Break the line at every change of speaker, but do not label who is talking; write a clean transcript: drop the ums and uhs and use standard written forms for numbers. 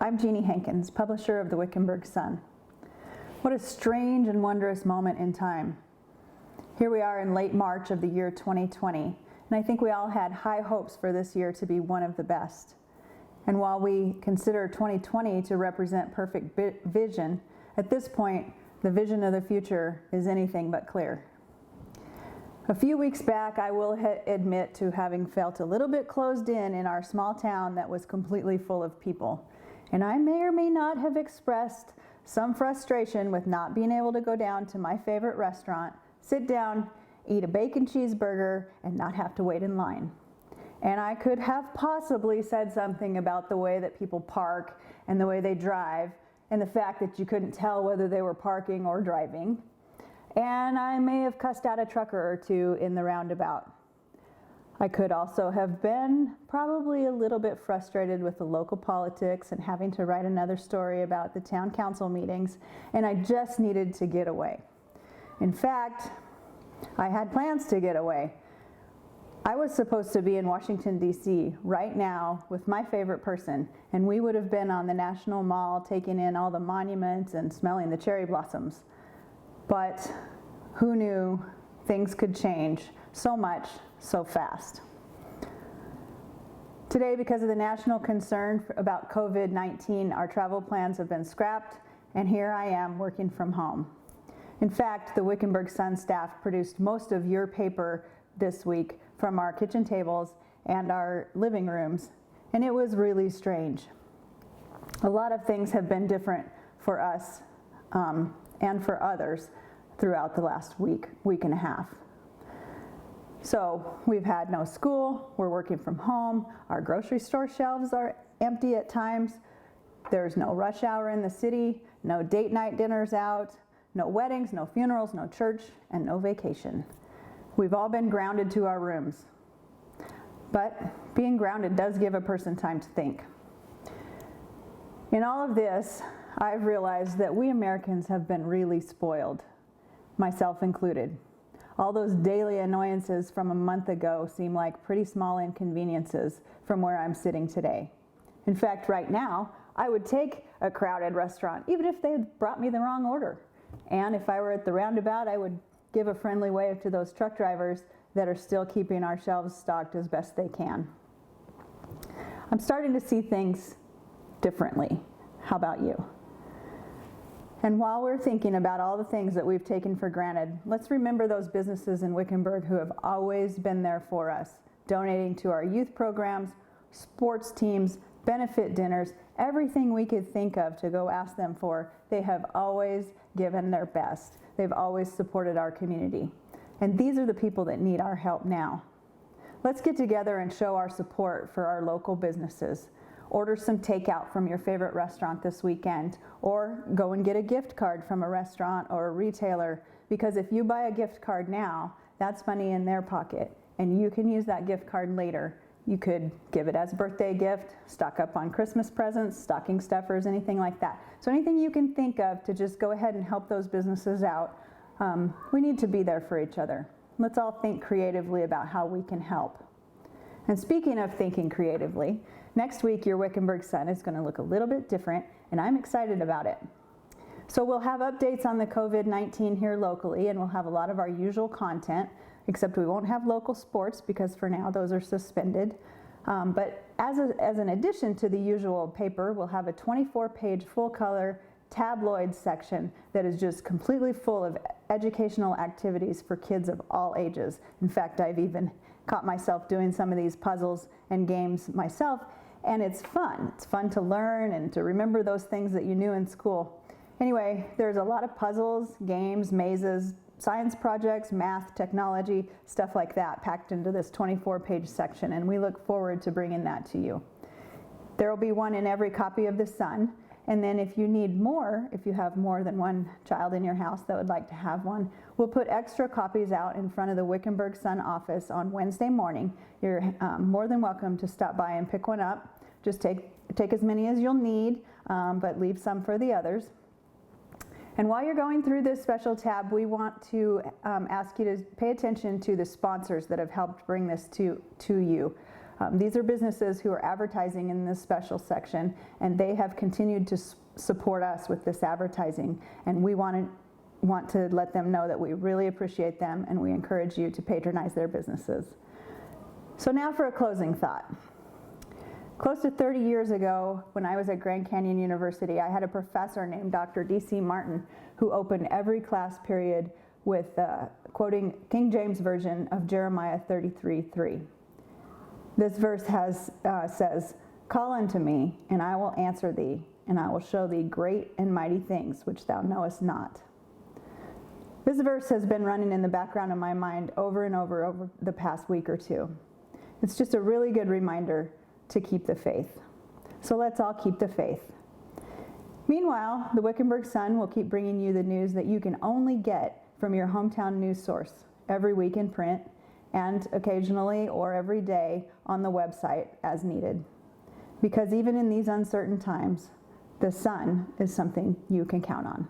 I'm Jeanie Hankins, publisher of the Wickenburg Sun. What a strange and wondrous moment in time. Here we are in late March of the year 2020, and I think we all had high hopes for this year to be one of the best. And while we consider 2020 to represent perfect vision, at this point, the vision of the future is anything but clear. A few weeks back, I will admit to having felt a little bit closed in our small town that was completely full of people. And I may or may not have expressed some frustration with not being able to go down to my favorite restaurant, sit down, eat a bacon cheeseburger, and not have to wait in line. And I could have possibly said something about the way that people park and the way they drive, and the fact that you couldn't tell whether they were parking or driving. And I may have cussed out a trucker or two in the roundabout. I could also have been probably a little bit frustrated with the local politics and having to write another story about the town council meetings, and I just needed to get away. In fact, I had plans to get away. I was supposed to be in Washington, D.C. right now with my favorite person, and we would have been on the National Mall taking in all the monuments and smelling the cherry blossoms. But who knew things could change so much so fast? Today, because of the national concern about COVID-19, our travel plans have been scrapped, and here I am working from home. In fact, the Wickenburg Sun staff produced most of your paper this week from our kitchen tables and our living rooms, and it was really strange. A lot of things have been different for us and for others throughout the last week and a half. So we've had no school, we're working from home, our grocery store shelves are empty at times, there's no rush hour in the city, no date night dinners out, no weddings, no funerals, no church, and no vacation. We've all been grounded to our rooms. But being grounded does give a person time to think. In all of this, I've realized that we Americans have been really spoiled, myself included. All those daily annoyances from a month ago seem like pretty small inconveniences from where I'm sitting today. In fact, right now, I would take a crowded restaurant, even if they had brought me the wrong order. And if I were at the roundabout, I would give a friendly wave to those truck drivers that are still keeping our shelves stocked as best they can. I'm starting to see things differently. How about you? And while we're thinking about all the things that we've taken for granted, let's remember those businesses in Wickenburg who have always been there for us, donating to our youth programs, sports teams, benefit dinners, everything we could think of to go ask them for. They have always given their best. They've always supported our community. And these are the people that need our help now. Let's get together and show our support for our local businesses. Order some takeout from your favorite restaurant this weekend, or go and get a gift card from a restaurant or a retailer, because if you buy a gift card now, that's money in their pocket, and you can use that gift card later. You could give it as a birthday gift, stock up on Christmas presents, stocking stuffers, anything like that. So anything you can think of to just go ahead and help those businesses out. We need to be there for each other. Let's all think creatively about how we can help. And speaking of thinking creatively, next week your Wickenburg Sun is going to look a little bit different, and I'm excited about it. So we'll have updates on the COVID-19 here locally, and we'll have a lot of our usual content, except we won't have local sports because for now those are suspended. But as an addition to the usual paper, we'll have a 24-page full-color tabloid section that is just completely full of educational activities for kids of all ages. In fact, I've even caught myself doing some of these puzzles and games myself, and it's fun. It's fun to learn and to remember those things that you knew in school. Anyway, there's a lot of puzzles, games, mazes, science projects, math, technology, stuff like that packed into this 24-page section, and we look forward to bringing that to you. There will be one in every copy of the Sun, and then if you need more, if you have more than one child in your house that would like to have one, we'll put extra copies out in front of the Wickenburg Sun office on Wednesday morning. You're more than welcome to stop by and pick one up. Just take as many as you'll need, but leave some for the others. And while you're going through this special tab, we want to ask you to pay attention to the sponsors that have helped bring this to you. These are businesses who are advertising in this special section, and they have continued to support us with this advertising, and we want to let them know that we really appreciate them, and we encourage you to patronize their businesses. So now for a closing thought. Close to 30 years ago, when I was at Grand Canyon University, I had a professor named Dr. D.C. Martin who opened every class period with quoting King James Version of Jeremiah 33:3. This verse says, "Call unto me, and I will answer thee, and I will show thee great and mighty things which thou knowest not." This verse has been running in the background of my mind over and over the past week or two. It's just a really good reminder to keep the faith. So let's all keep the faith. Meanwhile, the Wickenburg Sun will keep bringing you the news that you can only get from your hometown news source every week in print and occasionally or every day on the website as needed. Because even in these uncertain times, the Sun is something you can count on.